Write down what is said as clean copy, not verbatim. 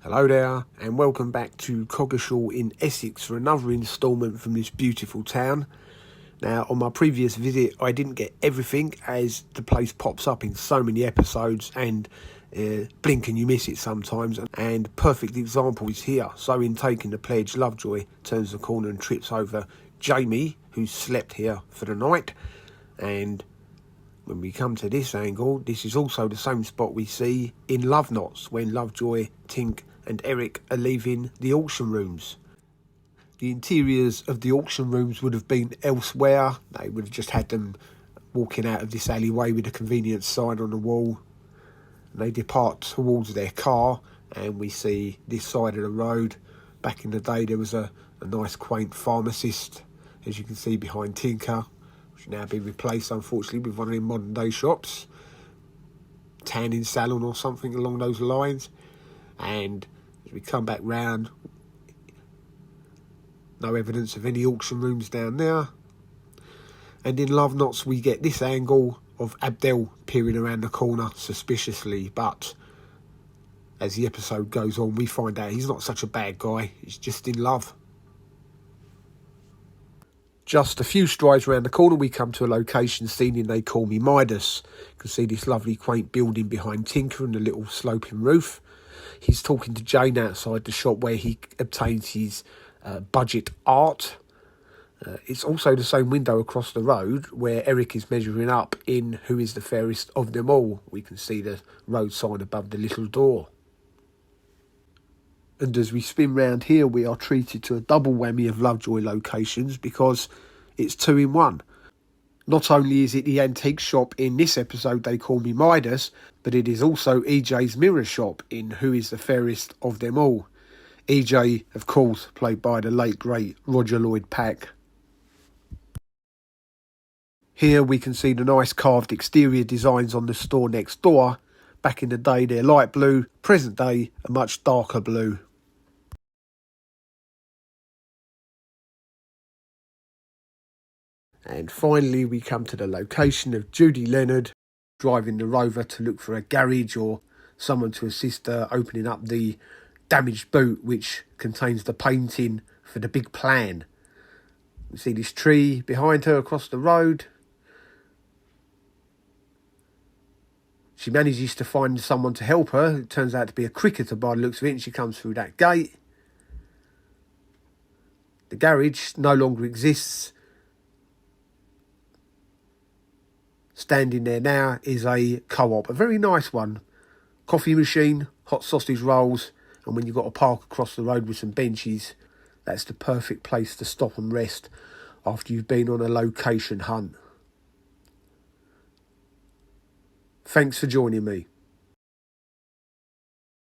Hello there, and welcome back to Coggeshall in Essex for another instalment from this beautiful town. Now, on my previous visit, I didn't get everything as the place pops up in so many episodes and blink and you miss it sometimes. And perfect example is here. So in taking the pledge, Lovejoy turns the corner and trips over Jamie, who's slept here for the night. And when we come to this angle, this is also the same spot we see in Love Knots when Lovejoy, Tink and Eric are leaving the auction rooms. The interiors of the auction rooms would have been elsewhere. They would have just had them walking out of this alleyway with a convenience sign on the wall. And they depart towards their car and we see this side of the road. Back in the day there was a nice quaint pharmacist, as you can see behind Tinker, which now been replaced unfortunately with one of the modern day shops. Tanning salon or something along those lines. And as we come back round, no evidence of any auction rooms down there. And in Love Knots we get this angle of Abdel peering around the corner suspiciously, but as the episode goes on we find out he's not such a bad guy, he's just in love. Just a few strides around the corner we come to a location seen in They Call Me Midas. You can see this lovely quaint building behind Tinker and the little sloping roof. He's talking to Jane outside the shop where he obtains his budget art. It's also the same window across the road where Eric is measuring up in Who is the Fairest of Them All. We can see the road sign above the little door. And as we spin round here, we are treated to a double whammy of Lovejoy locations because it's 2 in 1. Not only is it the antique shop in this episode They Call Me Midas, but it is also EJ's mirror shop in Who is the Fairest of Them All. EJ, of course, played by the late great Roger Lloyd Pack. Here we can see the nice carved exterior designs on the store next door. Back in the day they're light blue, present day a much darker blue. And finally we come to the location of Judy Leonard driving the Rover to look for a garage or someone to assist her opening up the damaged boot which contains the painting for the big plan. We see this tree behind her across the road. She manages to find someone to help her. It turns out to be a cricketer by the looks of it, and she comes through that gate. The garage no longer exists. Standing there now is a co-op, a very nice one. Coffee machine, hot sausage rolls, and when you've got to park across the road with some benches, that's the perfect place to stop and rest after you've been on a location hunt. Thanks for joining me.